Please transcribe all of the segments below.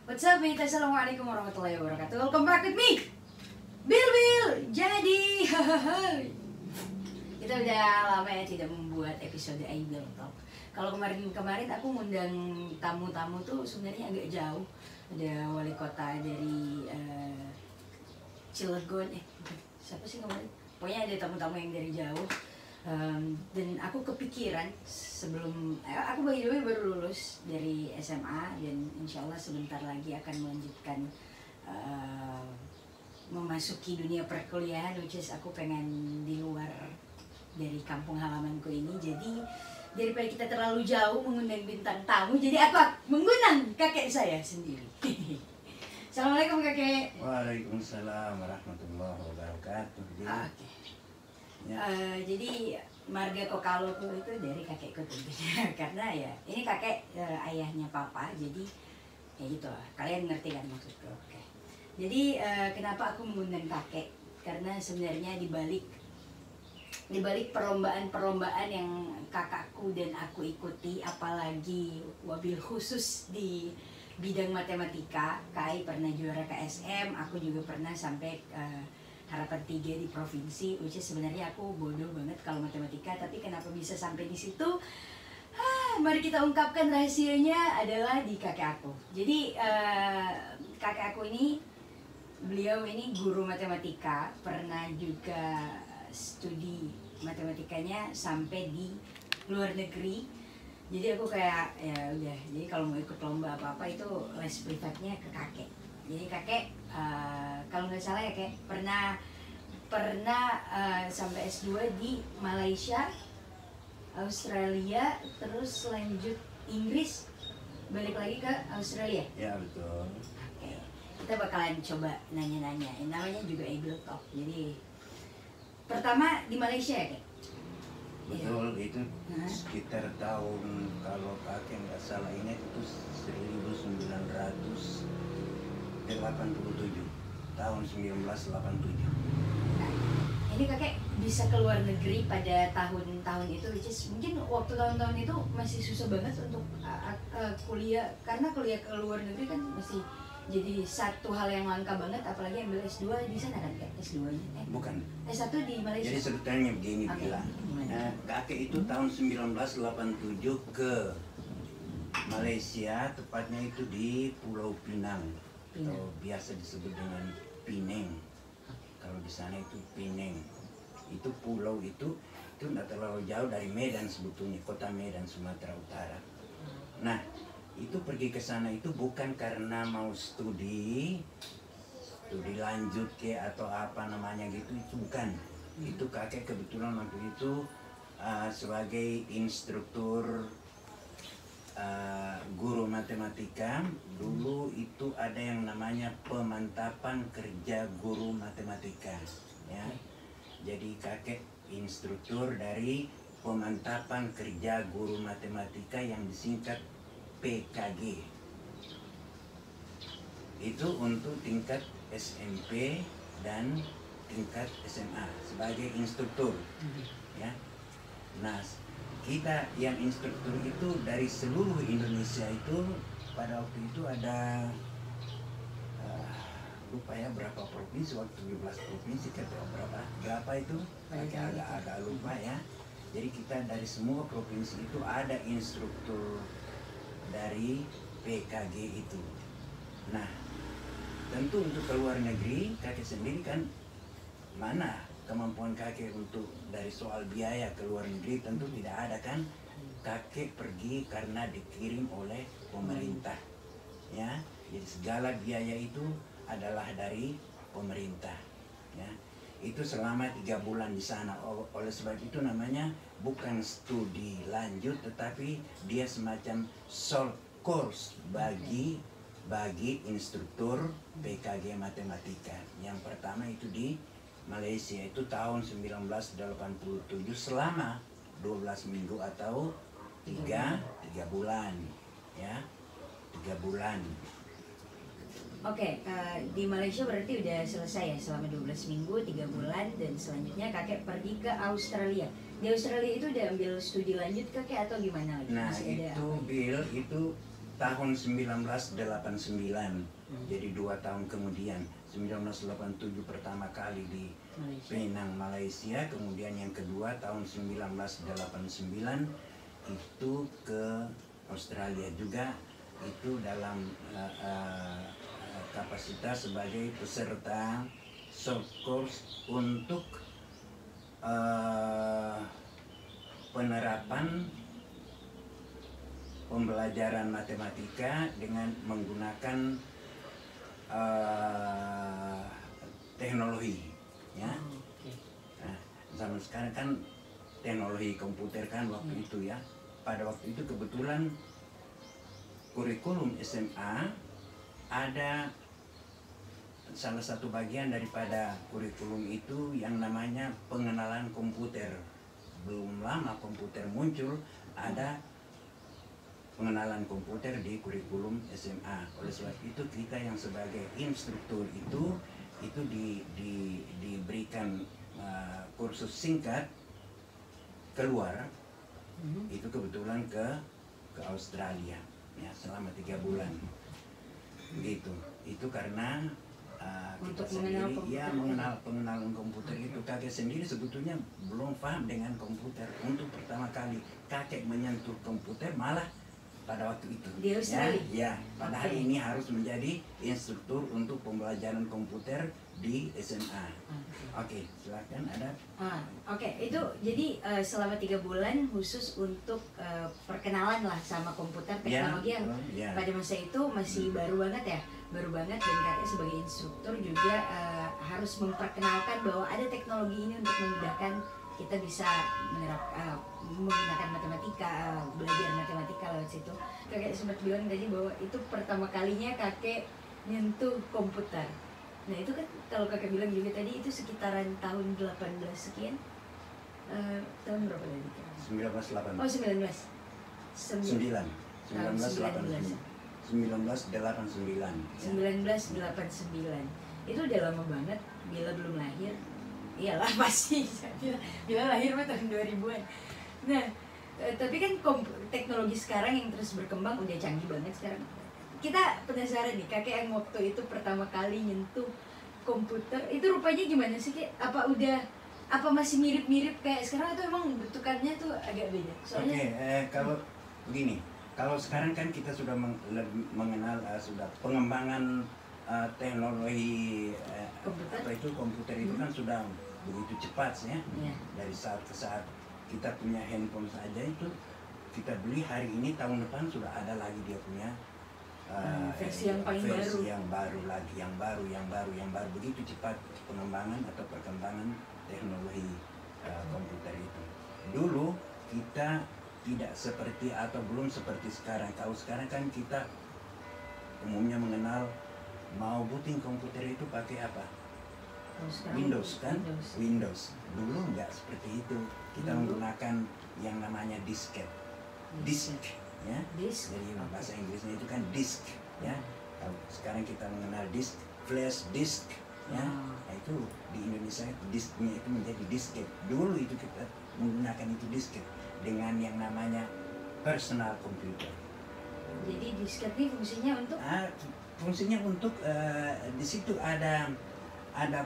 What's up, mate? Assalamualaikum warahmatullahi wabarakatuh. Welcome back with me, Bill. Jadi, kita udah lama ya tidak membuat episode Idol Talk. Kalau kemarin aku ngundang tamu-tamu tuh sebenarnya agak jauh. Ada wali kota dari Cilegon, siapa sih kemarin? Pokoknya ada tamu-tamu yang dari jauh. Dan aku kepikiran sebelum aku baru lulus dari SMA dan insya Allah sebentar lagi akan melanjutkan memasuki dunia perkuliahan, which is aku pengen di luar dari kampung halamanku ini. Jadi daripada kita terlalu jauh mengundang bintang tamu, jadi aku mengundang kakek saya sendiri. Assalamualaikum kakek. Waalaikumsalam warahmatullahi wabarakatuh. Oke. Jadi marga Kokaloku itu dari kakekku tentunya. Karena ya ini kakek ayahnya papa, jadi ya gitu lah, kalian ngerti kan maksudku. Oke. Jadi kenapa aku mengundang kakek, karena sebenarnya di balik perlombaan yang kakakku dan aku ikuti, apalagi wabil khusus di bidang matematika, Kai pernah juara KSM, aku juga pernah sampai harapan 3 di provinsi, which is sebenarnya aku bodoh banget kalau matematika, tapi kenapa bisa sampai di situ? Mari kita ungkapkan rahasianya adalah di kakek aku. Jadi kakek aku ini, beliau ini guru matematika, pernah juga studi matematikanya sampai di luar negeri. Jadi aku kayak ya udah, jadi kalau mau ikut lomba apa-apa itu les privatnya ke kakek. Jadi kakek kalau nggak salah ya kakek pernah sampai S2 di Malaysia, Australia, terus lanjut Inggris, balik lagi ke Australia. Ya betul. Oke. Kita bakalan coba nanya-nanya. Namanya juga Idol Talk. Jadi pertama di Malaysia ya kak? Betul, Ya. itu sekitar tahun, kalau kakek nggak salah ingat itu 1987, tahun 1987. Nah, ini kakek bisa keluar negeri pada tahun-tahun itu, which is mungkin waktu tahun-tahun itu masih susah banget untuk kuliah, karena kuliah ke luar negeri kan masih jadi satu hal yang langka banget, apalagi ambil S2 di sana kan kak, S2-nya? Bukan. S1 di Malaysia. Jadi sebetulnya begini bilang. Kakek itu tahun 1987 ke Malaysia, tepatnya itu di Pulau Pinang. Atau biasa disebut dengan Pineng. Kalau di sana itu Pineng. Itu pulau itu tidak terlalu jauh dari Medan sebetulnya, kota Medan, Sumatera Utara. Nah, itu pergi ke sana itu bukan karena mau studi lanjut ke atau apa namanya gitu, itu bukan. Itu kakek kebetulan waktu itu sebagai instruktur guru matematika. Dulu itu ada yang namanya pemantapan kerja guru matematika, ya. Jadi kakek instruktur dari pemantapan kerja guru matematika yang disingkat PKG. Itu untuk tingkat SMP dan tingkat SMA sebagai instruktur, ya. Nah, kita yang instruktur itu dari seluruh Indonesia itu pada waktu itu ada lupa ya berapa provinsi, waktu 17 provinsi atau berapa itu agak lupa ya. Jadi kita dari semua provinsi itu ada instruktur dari PKG itu. Nah, tentu untuk ke luar negeri kakek sendiri kan mana kemampuan kakek untuk dari soal biaya ke luar negeri tentu tidak ada kan. Kakek pergi karena dikirim oleh pemerintah, ya. Jadi segala biaya itu adalah dari pemerintah, ya. Itu selama 3 bulan di sana. Oleh sebab itu namanya bukan studi lanjut, tetapi dia semacam short course bagi instruktur PKG matematika. Yang pertama itu di Malaysia, itu tahun 1987 selama 12 minggu atau 3 bulan, ya. 3 bulan. Oke, di Malaysia berarti udah selesai ya selama 12 minggu, 3 bulan, dan selanjutnya kakek pergi ke Australia. Di Australia itu udah ambil studi lanjut kakek atau gimana lagi? Nah masih ada itu apa? Bill, itu tahun 1989. Jadi 2 tahun kemudian 1987 pertama kali di Penang, Malaysia. Kemudian yang kedua tahun 1989 itu ke Australia juga, itu dalam kapasitas sebagai peserta short course untuk penerapan pembelajaran matematika dengan menggunakan teknologi, ya. Nah, zaman sekarang kan teknologi komputer kan waktu itu ya. Pada waktu itu kebetulan kurikulum SMA ada salah satu bagian daripada kurikulum itu yang namanya pengenalan komputer. Belum lama komputer muncul, ada pengenalan komputer di kurikulum SMA. Oleh sebab itu kita yang sebagai instruktur itu diberikan kursus singkat keluar. Itu kebetulan ke Australia ya, selama 3 bulan begitu. Itu karena kita sendiri ya mengenal pengenalan komputer itu. Kakek sendiri sebetulnya belum paham dengan komputer. Untuk pertama kali kakek menyentuh komputer malah pada waktu itu di Australia. Ya, pada hari ini harus menjadi instruktur untuk pembelajaran komputer di SMA. Oke, silakan ada. Itu jadi selama 3 bulan khusus untuk perkenalan lah sama komputer, teknologi yang pada masa itu masih baru banget ya, baru banget. Dan kakek sebagai instruktur juga harus memperkenalkan bahwa ada teknologi ini untuk memudahkan kita bisa menggunakan matematika, belajar matematika lewat situ. Kakek sempat bilang tadi bahwa itu pertama kalinya kakek nyentuh komputer. Nah itu kan kalau kakek bilang juga tadi itu sekitaran tahun 18 sekian. Tahun berapa tadi? 1989. Oh 19. 1989. Itu udah lama banget. Bila belum lahir. Iyalah pasti. Bila lahir mah tahun 2000-an. Nah, tapi kan teknologi sekarang yang terus berkembang udah canggih banget sekarang. Kita penasaran nih, kakek yang waktu itu pertama kali nyentuh komputer itu rupanya gimana sih, Kek? Apa masih mirip-mirip kayak sekarang atau emang bentukannya tuh agak beda? Soalnya kalau begini, kalau sekarang kan kita sudah mengenal sudah pengembangan teknologi komputer itu kan sudah begitu cepat ya. Dari saat ke saat kita punya handphone saja itu kita beli hari ini, tahun depan sudah ada lagi dia punya versi yang paling baru, yang baru lagi, yang baru begitu cepat pengembangan atau perkembangan teknologi komputer itu. Dulu kita tidak seperti atau belum seperti sekarang. Kalau sekarang kan kita umumnya mengenal mau booting komputer itu pakai apa? Windows kan? Windows. Dulu nggak seperti itu. Kita menggunakan yang namanya disket. Disk ya. Dari bahasa Inggrisnya itu kan disk ya. Kalau sekarang kita mengenal disk, flash disk ya. Nah, itu di Indonesia disknya itu menjadi disket. Dulu itu kita menggunakan itu disket dengan yang namanya personal computer. Jadi disket ini fungsinya untuk di situ ada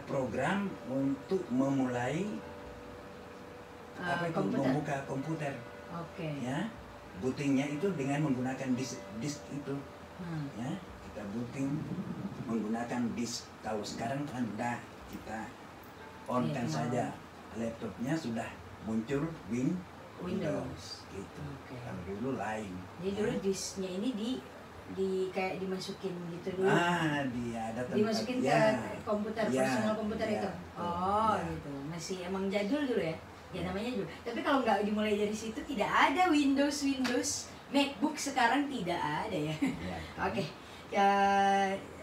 program untuk memulai membuka komputer. Ya, bootingnya itu dengan menggunakan disk itu. Ya, kita booting menggunakan disk. Kalau sekarang kan udah kita on-kan saja laptopnya sudah muncul Windows gitu. Kalau dulu lain. Jadi dulu disknya ini kayak dimasukin gitu dulu. Dia ada tempat. Dimasukin ke komputer, personal komputer itu. Gitu. Masih emang jadul dulu ya. Ya namanya juga. Tapi kalau nggak dimulai dari situ tidak ada Windows MacBook sekarang tidak ada ya. Oke.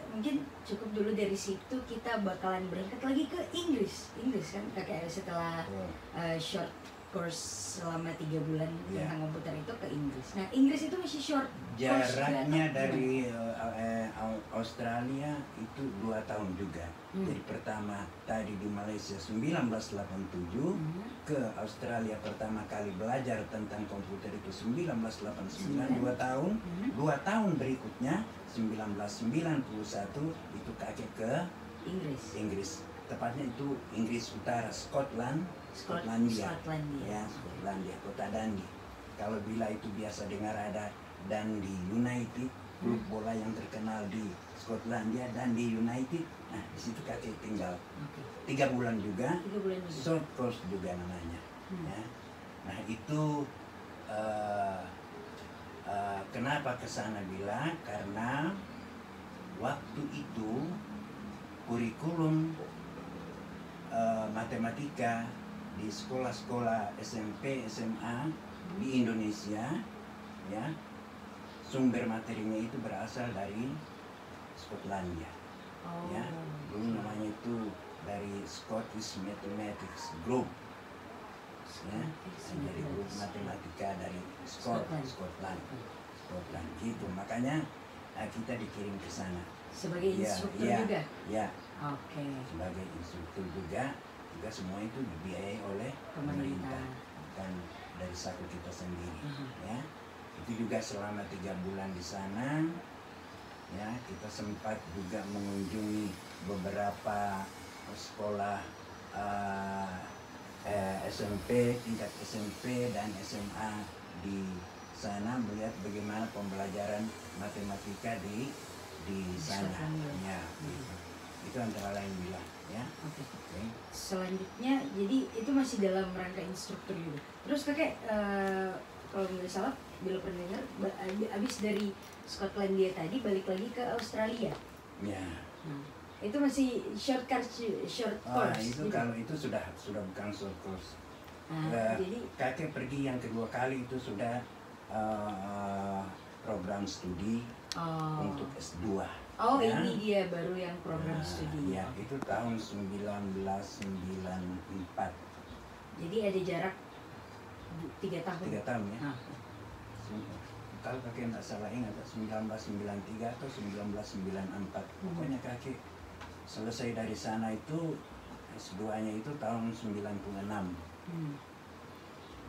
Mungkin cukup dulu dari situ, kita bakalan berangkat lagi ke Inggris kan kakek setelah short course selama 3 bulan tentang komputer itu ke Inggris. Nah Inggris itu masih short jaraknya dari Australia itu 2 tahun juga. Jadi pertama tadi di Malaysia 1987, ke Australia pertama kali belajar tentang komputer itu 1989, 2 tahun. 2 tahun berikutnya 1991 itu kakek ke Inggris. Tepatnya itu Inggris Utara, Skotlandia. Ya, Skotlandia, kota Dundee. Kalau bila itu biasa dengar ada Dundee United, klub bola yang terkenal di Skotlandia, Dundee United. Nah, di situ kakek tinggal 3 bulan juga. Short course juga namanya. Ya. Nah, itu kenapa ke sana bila? Karena waktu itu kurikulum matematika di sekolah-sekolah SMP, SMA di Indonesia, ya, sumber materinya itu berasal dari Skotlandia. Ya, dulu namanya itu dari Scottish Mathematics Group. Ya, dari grup matematika dari Scotland gitu. Makanya kita dikirim ke sana sebagai instruktur juga. Ya. Oke. Sebagai instruktur juga semua itu dibiayai oleh pemerintah, bukan dari saku kita sendiri. Ya, itu juga selama 3 bulan di sana. Ya, kita sempat juga mengunjungi beberapa sekolah SMP, tingkat SMP dan SMA di sana, melihat bagaimana pembelajaran matematika di sana. Ya, itu antara lain bila. Ya. Oke. Selanjutnya, jadi itu masih dalam rangka instruktur juga. Terus kakek, kalau nggak salah, bila pernah dengar, abis dari Skotlandia tadi balik lagi ke Australia. Ya. Nah, itu masih short course. Itu gitu. Kalau itu sudah bukan short course. Jadi kakek pergi yang kedua kali itu sudah program studi untuk S2. Oh, ya. Ini dia baru yang program studi. Ya, itu tahun 1994. Jadi ada jarak 3 tahun. 3 tahun ya. Kalau kakek tidak salah ingat 1993 atau 1994. Pokoknya kakek selesai dari sana itu S2-nya itu tahun 96.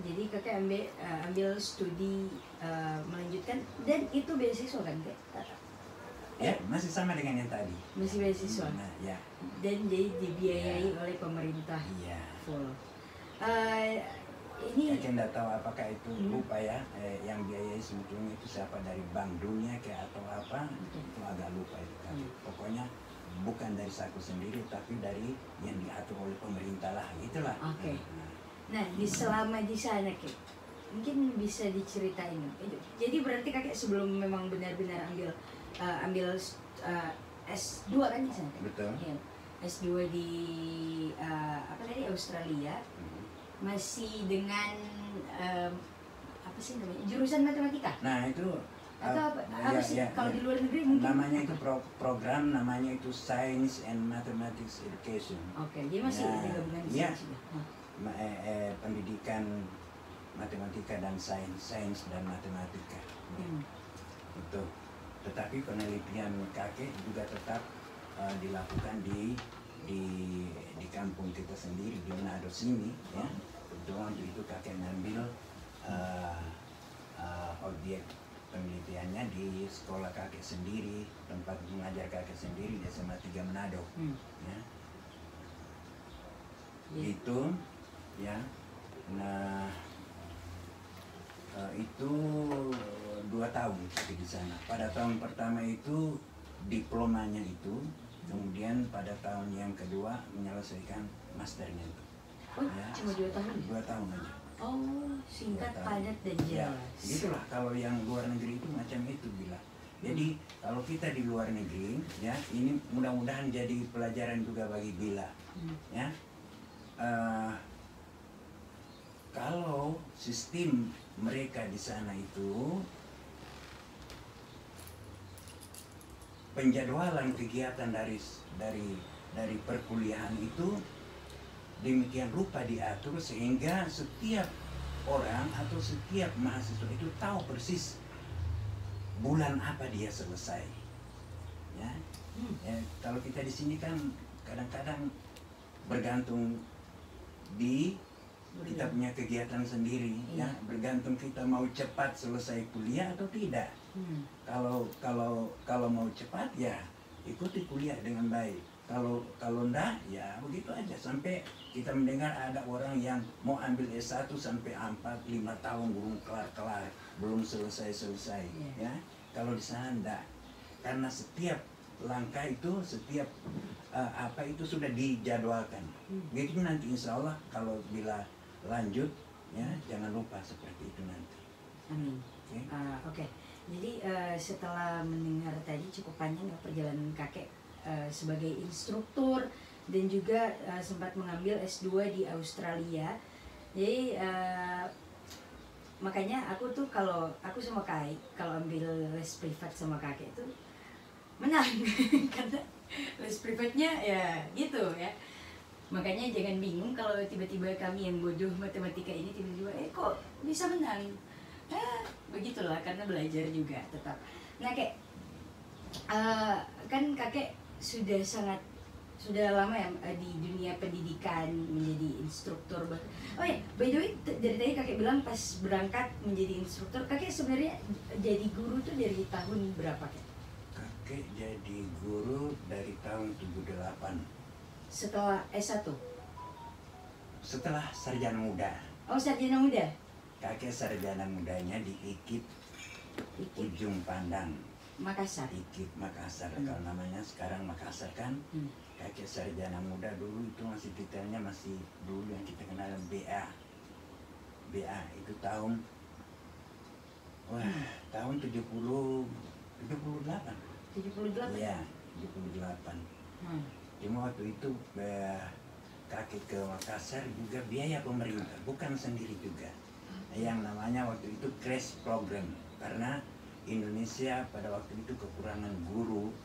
Jadi kakek ambil studi melanjutkan, dan itu beasiswa kan kak? Ya, masih sama dengan yang tadi. Masih beasiswa. Ya. Dan jadi dibiayai oleh pemerintah. Iya. Full. Ini kakek tidak tahu apakah itu lupa ya, yang biayai sebetulnya itu siapa, dari Bank Dunia kayak atau apa, itu agak lupa itu kan. Pokoknya bukan dari saku sendiri, tapi dari yang diatur oleh pemerintah lah, itulah. Oke. Nah, selama di sana kek, mungkin bisa diceritain. Jadi berarti kakek sebelum memang benar-benar ambil S2 kan di sana? Betul. Ya, S2 di Australia, masih dengan apa sih namanya, jurusan matematika? Nah itu atau apa sih kalau di luar negeri mungkin namanya itu program namanya itu Science and Mathematics Education. Oke, dia masih ada gabungan di sini. Pendidikan matematika dan sains dan matematika. Itu. Tetapi penelitian kakek juga tetap dilakukan di kampung kita sendiri di Manado sini, ya. Kebetulan waktu itu kakek ngambil objek penelitiannya di sekolah kakek sendiri, tempat mengajar kakek sendiri di SMA 3 Manado. Ya. Itu, ya. Nah, itu 2 tahun di sana. Pada tahun pertama itu diplomanya itu, kemudian pada tahun yang kedua menyelesaikan masternya itu. Oh, ya. Cuma 2 tahun? 2 tahun aja. Oh, singkat, padat, dan jelas. Ya, itulah kalau yang luar negeri itu macam itu bila. Jadi kalau kita di luar negeri, ya, ini mudah-mudahan jadi pelajaran juga bagi Bila, ya. Kalau sistem mereka di sana itu penjadwalan kegiatan dari perkuliahan itu demikian rupa diatur sehingga setiap orang atau setiap mahasiswa itu tahu persis bulan apa dia selesai, ya. Ya, kalau kita di sini kan kadang-kadang bergantung di kita punya kegiatan sendiri, ya bergantung kita mau cepat selesai kuliah atau tidak. Kalau mau cepat ya ikuti kuliah dengan baik. Kalau enggak ya begitu aja sampai kita mendengar ada orang yang mau ambil S1 sampai 4-5 tahun belum kelar-kelar, belum selesai-selesai, ya. Kalau di sana enggak. Karena setiap langkah itu, setiap apa itu sudah dijadwalkan. Jadi nanti insya Allah kalau bila lanjut, ya jangan lupa seperti itu nanti. Amin. Oke. Jadi setelah mendengar tadi cukup panjang perjalanan kakek sebagai instruktur dan juga sempat mengambil S2 di Australia. Jadi makanya aku tuh kalau aku sama Kai kalau ambil les privat sama kakek itu menang karena les privatnya ya gitu ya. Makanya jangan bingung kalau tiba-tiba kami yang bodoh matematika ini tiba-tiba kok bisa menang. Begitulah karena belajar juga tetap. Nah kayak kan kakek sudah lama ya di dunia pendidikan menjadi instruktur. Oh ya, by the way dari tadi kakek bilang pas berangkat menjadi instruktur, kakek sebenarnya jadi guru tuh dari tahun berapa kek? Kakek jadi guru dari tahun 78. Setelah S1? Setelah sarjana muda. Oh, sarjana muda? Kakek sarjana mudanya di IKIP Ujung Pandang, Makassar. IKIP Makassar, kalau namanya sekarang Makassar kan. Kakek sarjana muda dulu itu masih titelnya masih dulu yang kita kenal BA. BA itu tahun tahun 78. 78? Iya, 78. Cuma waktu itu kakek ke Makassar juga biaya pemerintah, bukan sendiri juga. Yang namanya waktu itu crash program, karena Indonesia pada waktu itu kekurangan guru.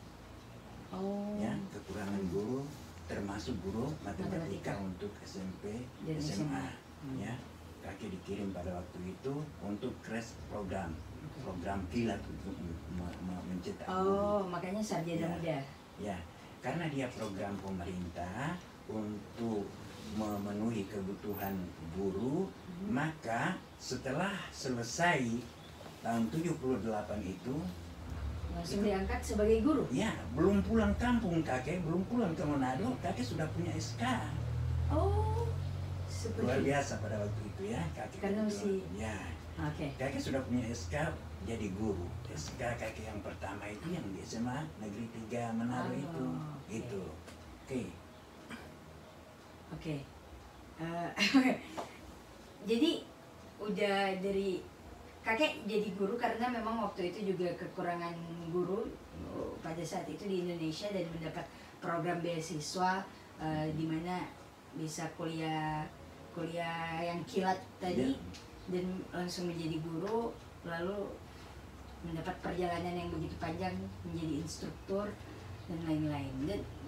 Ya, kekurangan guru, termasuk guru matematika untuk SMP, SMA. Ya, kakek dikirim pada waktu itu untuk crash program, program kilat untuk mencetak guru. Oh, makanya sarjana muda. Ya, karena dia program pemerintah untuk memenuhi kebutuhan guru, maka setelah selesai tahun 78 itu langsung diangkat sebagai guru? Ya, belum pulang kampung kakek, belum pulang ke Manado, kakek sudah punya SK. Oh, luar biasa pada waktu itu ya kakek. Karena itu, ya, kakek sudah punya SK jadi guru. SK kakek yang pertama itu yang di SMA Negeri 3 Manado itu. Oke. Jadi udah dari kakek jadi guru karena memang waktu itu juga kekurangan guru pada saat itu di Indonesia dan mendapat program beasiswa di mana bisa kuliah yang kilat tadi dan langsung menjadi guru, lalu mendapat perjalanan yang begitu panjang menjadi instruktur dan lain-lain.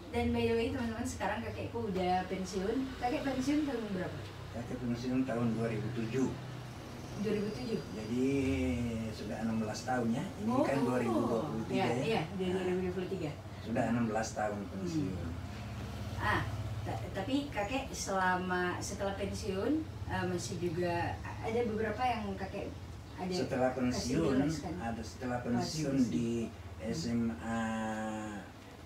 Dan by the way teman-teman, sekarang kakekku udah pensiun. Kakek pensiun tahun berapa? Kakek pensiun tahun 2007. 2007? Jadi sudah 16 tahun ya. Ini kan 2023 ya. Iya, 2023. Sudah 16 tahun pensiun. Tapi kakek setelah pensiun masih juga ada beberapa yang kakek ada setelah pensiun di SMA.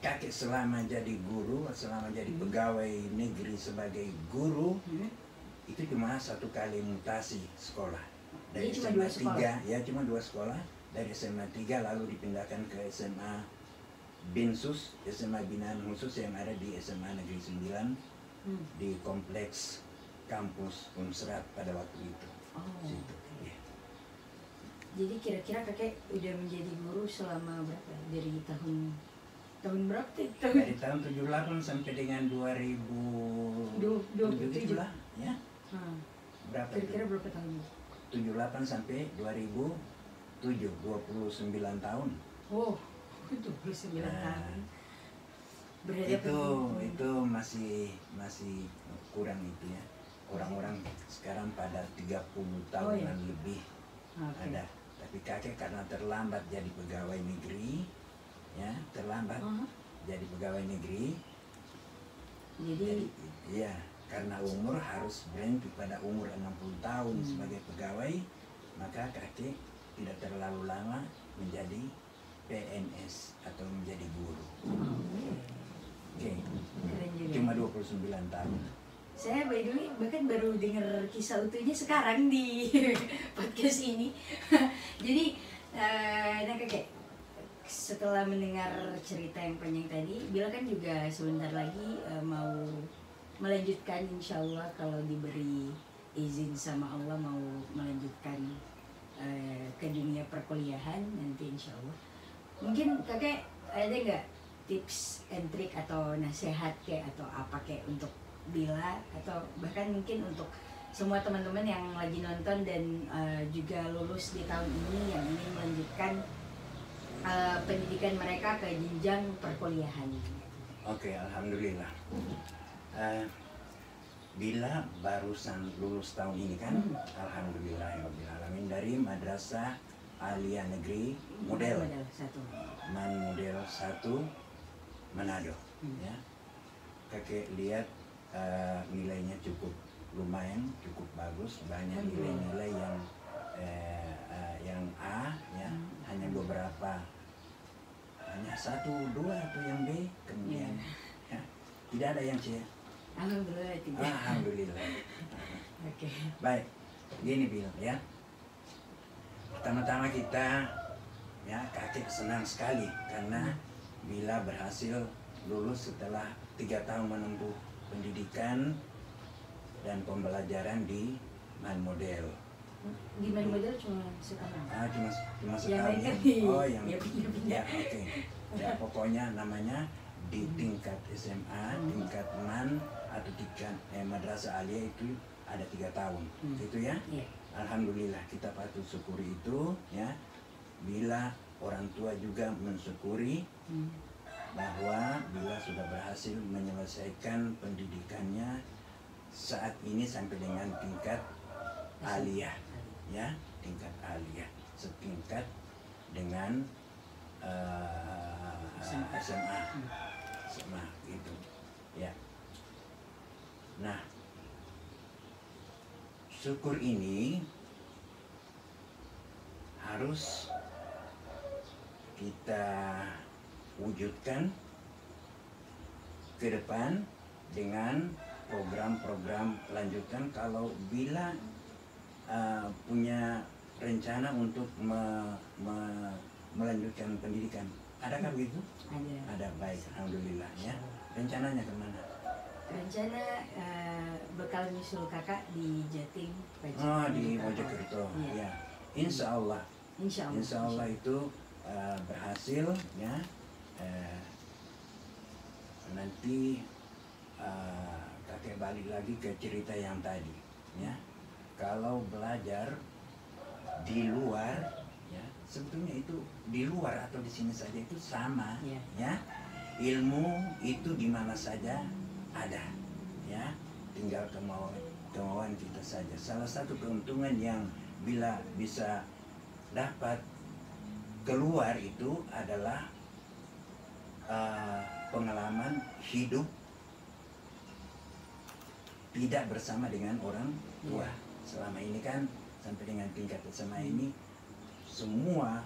Kakek selama jadi guru, selama jadi pegawai negeri sebagai guru, itu cuma 1 kali mutasi sekolah. Dari SMA 3, ya cuma 2 sekolah. Dari SMA 3 lalu dipindahkan ke SMA Binsus, SMA Binaan Khusus yang ada di SMA Negeri 9 di kompleks kampus Unsrat pada waktu itu. Jadi kira-kira kakek udah menjadi guru selama berapa? Dari tahun berapa? Dari tahun 78 sampai dengan 2027 lah, ya. Berapa? Kira-kira berapa tahun? 78 sampai 2007, 29 tahun. Oh, 29 tahun. Itu masih kurang itu ya. Orang-orang sekarang pada 30 tahunan lebih ada. Tapi kakek karena terlambat jadi pegawai negeri, ya terlambat. jadi pegawai negeri. Jadi Iya, karena umur harus berhenti pada umur 60 tahun sebagai pegawai, maka kakek tidak terlalu lama menjadi PNS atau menjadi guru. Oke. keren juga. Cuma 29 tahun. Saya by the way bahkan baru dengar kisah utuhnya sekarang di podcast ini. Jadi nah kakek, setelah mendengar cerita yang panjang tadi, Bila kan juga sebentar lagi mau melanjutkan, insya Allah kalau diberi izin sama Allah mau melanjutkan ke dunia perkuliahan nanti insya Allah. Mungkin kakek ada nggak tips and trick atau nasihat kayak atau apa kayak untuk Bila atau bahkan mungkin untuk semua teman-teman yang lagi nonton dan juga lulus di tahun ini yang ingin melanjutkan pendidikan mereka ke jenjang perkuliahan. Oke, alhamdulillah. Bila barusan lulus tahun ini kan, alhamdulillahirobbilalamin, dari Madrasah Aliyah Negeri Model Model 1 Manado. Ya, kakek lihat nilainya cukup lumayan, cukup bagus, banyak nilai-nilai yang A, ya, hanya beberapa, hanya 1, 2 atau yang B, kemudian ya, tidak ada yang C. Alhamdulillah tidak. Alhamdulillah. Oke. Baik, gini Bil ya. Pertama-tama kita, ya, kakek senang sekali karena Bila berhasil lulus setelah 3 tahun menempuh pendidikan dan pembelajaran di Man Model. Di Man Model cuma sekarang. Cuma Yang lain sekali. kan di- Oh, yang ya, pindah-pindah. ya, oke. Ya, pokoknya namanya di tingkat SMA, tingkat Man atau tingkat Madrasah Aliyah itu ada 3 tahun. Itu ya. Iya. Alhamdulillah kita patut syukuri itu, ya. Bila orang tua juga mensyukuri bahwa Bila sudah berhasil menyelesaikan pendidikannya saat ini sampai dengan tingkat aliyah, ya, tingkat aliyah, setingkat dengan SMA gitu, ya. Nah, syukur ini harus kita wujudkan ke depan dengan program-program lanjutan. Kalau Bila punya rencana untuk melanjutkan pendidikan, adakah begitu? Ada, baik, alhamdulillah ya. Rencananya kemana? Rencana bakal nyusul kakak di Jatim. Oh, di Mojokerto, Iya. ya. Insya Allah, Insya Allah. Insya Allah itu berhasil, ya. Nanti kakek balik lagi ke cerita yang tadi, ya. Kalau belajar di luar, ya, sebetulnya itu di luar atau di sini saja itu sama, ya. Ilmu itu di mana saja ada, ya. Tinggal kemauan kita saja. Salah satu keuntungan yang Bila bisa dapat keluar itu adalah pengalaman hidup tidak bersama dengan orang tua. Selama ini kan sampai dengan tingkat SMA ini semua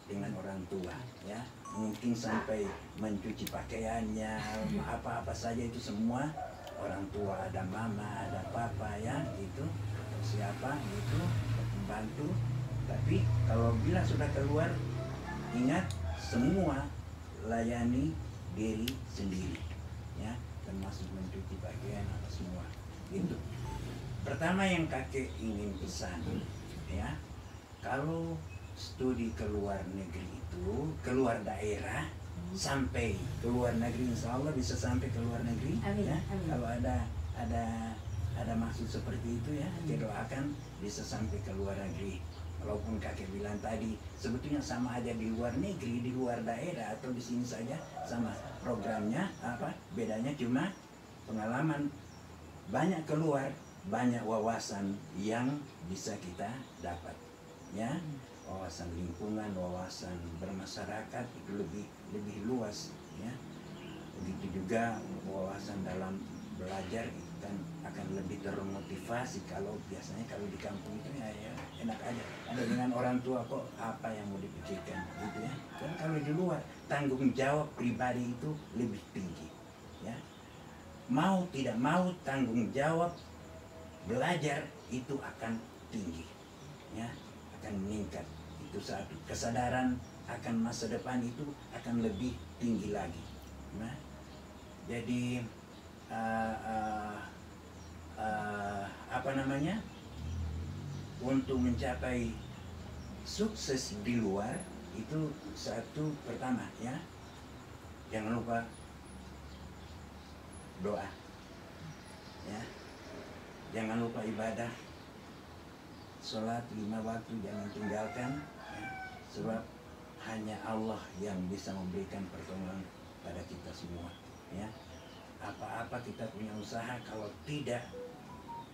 dengan orang tua, ya. Mungkin sampai mencuci pakaiannya, apa-apa saja itu semua orang tua, ada mama, ada papa, ya, gitu, atau siapa gitu membantu. Tapi kalau Bila sudah keluar, ingat semua layani diri sendiri, ya, termasuk mencuci pakaian apa semua gitu. Pertama yang kakek ingin pesan, ya, kalau studi ke luar negeri itu, keluar daerah sampai ke luar negeri, insya Allah bisa sampai ke luar negeri. Amin, Ya. amin. Kalau ada maksud seperti itu, ya, kita doakan bisa sampai ke luar negeri. Walaupun kakek bilang tadi sebetulnya sama aja di luar negeri, di luar daerah atau di sini saja sama, programnya apa bedanya cuma pengalaman, banyak keluar, banyak wawasan yang bisa kita dapat, ya. Wawasan lingkungan, wawasan bermasyarakat itu lebih luas, ya. juga wawasan dalam belajar kan akan lebih termotivasi. Kalau biasanya kalau di kampung itu ya enak aja, ada dengan orang tua kok apa yang mau dipikirkan gitu ya. Kan kalau di luar tanggung jawab pribadi itu lebih tinggi ya. Mau tidak mau tanggung jawab belajar itu akan tinggi ya, akan meningkat. Itu satu. Kesadaran akan masa depan itu akan lebih tinggi lagi. Nah, jadi apa namanya, untuk mencapai sukses di luar itu satu pertama ya, jangan lupa doa ya, jangan lupa ibadah, sholat 5 waktu jangan tinggalkan ya, sebab hanya Allah yang bisa memberikan pertolongan pada kita semua ya. Apa-apa kita punya usaha kalau tidak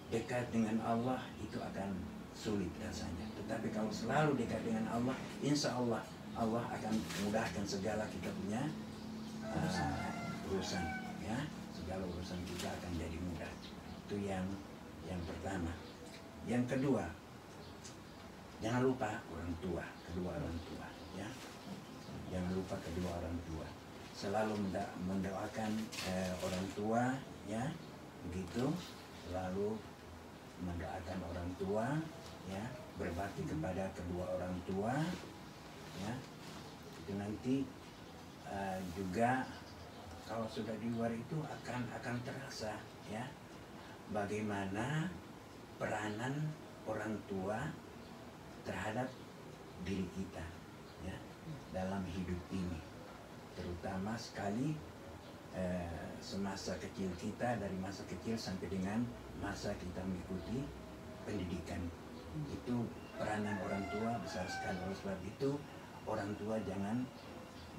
dekat dengan Allah itu akan sulit rasanya. Tetapi kalau selalu dekat dengan Allah, insya Allah Allah akan mudahkan segala kita punya urusan ya, segala urusan kita akan jadi mudah. Itu yang pertama. Yang kedua, jangan lupa orang tua, kedua orang tua ya. Jangan lupa kedua orang tua. Selalu mendoakan orang tua ya, begitu. Selalu mendoakan orang tua ya, berbakti kepada kedua orang tua ya. Itu nanti juga kalau sudah di luar itu akan terasa ya, bagaimana peranan orang tua terhadap diri kita ya dalam hidup ini, terutama sekali semasa kecil kita, dari masa kecil sampai dengan masa kita mengikuti pendidikan. Itu peranan orang tua besar sekali. Oleh sebab itu orang tua jangan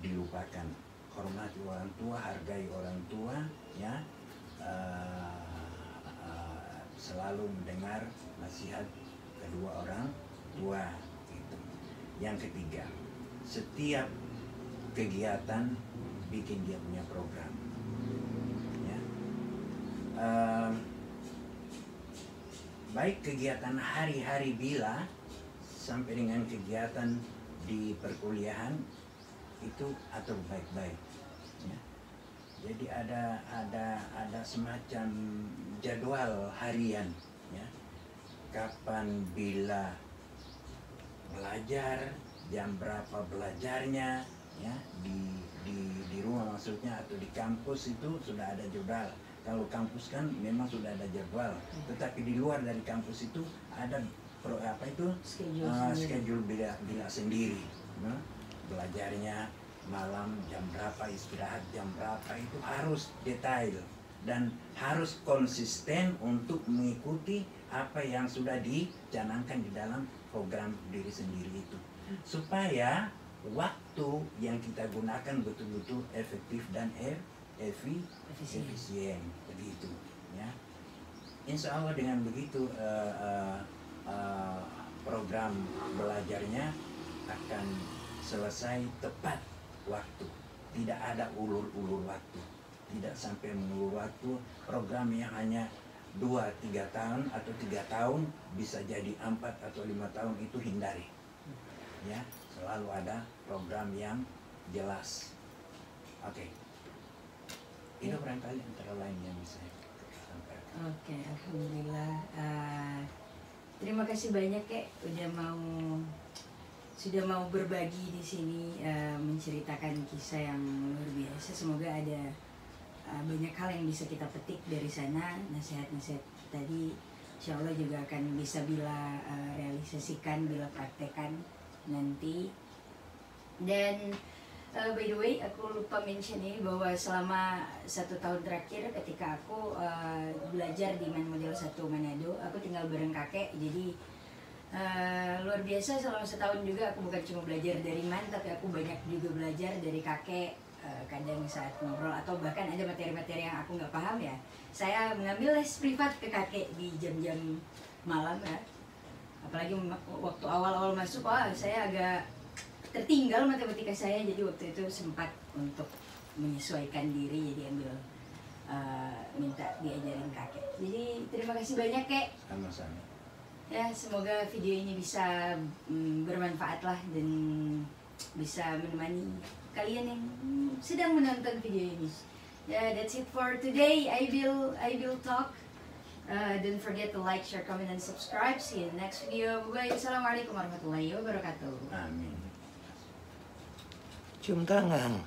dilupakan, hormati orang tua, hargai orang tua ya, selalu mendengar nasihat kedua orang tua gitu. Yang ketiga, setiap kegiatan bikin dia punya program ya. Baik kegiatan hari-hari bila sampai dengan kegiatan di perkuliahan itu atur baik-baik ya. Jadi ada semacam jadwal harian ya, kapan bila belajar, jam berapa belajarnya ya, di rumah maksudnya atau di kampus itu sudah ada jadwal. Kalau kampus kan memang sudah ada jadwal, tetapi di luar dari kampus itu ada schedule bila sendiri. Nah, belajarnya malam jam berapa, istirahat jam berapa, itu harus detail dan harus konsisten untuk mengikuti apa yang sudah dicanangkan di dalam program diri sendiri itu, supaya waktu yang kita gunakan betul-betul efektif dan efisien begitu ya. Insya Allah dengan begitu program belajarnya akan selesai tepat waktu, tidak ada ulur-ulur waktu, tidak sampai mengulur waktu. Program yang hanya 2-3 tahun atau 3 tahun bisa jadi 4 atau 5 tahun itu hindari ya. Selalu ada program yang jelas. Oke. Itu barangkali antara lain yang bisa saya sampaikan. Oke, alhamdulillah. Terima kasih banyak Kek sudah mau berbagi di sini, menceritakan kisah yang luar biasa. Semoga ada banyak hal yang bisa kita petik dari sana. Nasihat-nasihat tadi insya Allah juga akan bisa bila realisasikan, bila praktekan nanti. Dan by the way, aku lupa mention ini bahwa selama 1 tahun terakhir ketika aku belajar di Man Model 1 Manado, aku tinggal bareng kakek. Jadi luar biasa, selama 1 tahun juga aku bukan cuma belajar dari Man, tapi aku banyak juga belajar dari kakek. Kadang saat ngobrol atau bahkan ada materi-materi yang aku nggak paham ya, saya mengambil les privat ke kakek di jam-jam malam ya. Apalagi waktu awal-awal masuk, saya agak tertinggal matematika saya, jadi waktu itu sempat untuk menyesuaikan diri, jadi ambil minta diajarin kakek. Jadi terima kasih banyak kek. Sama-sama. Ya, semoga video ini bisa bermanfaat lah dan bisa menemani kalian yang sedang menonton video ini. Ya, that's it for today. I will talk. Don't forget to like, share, comment, and subscribe. See you in the next video. Bye bye. Assalamualaikum warahmatullahi wabarakatuh. Amin. Cium tangan.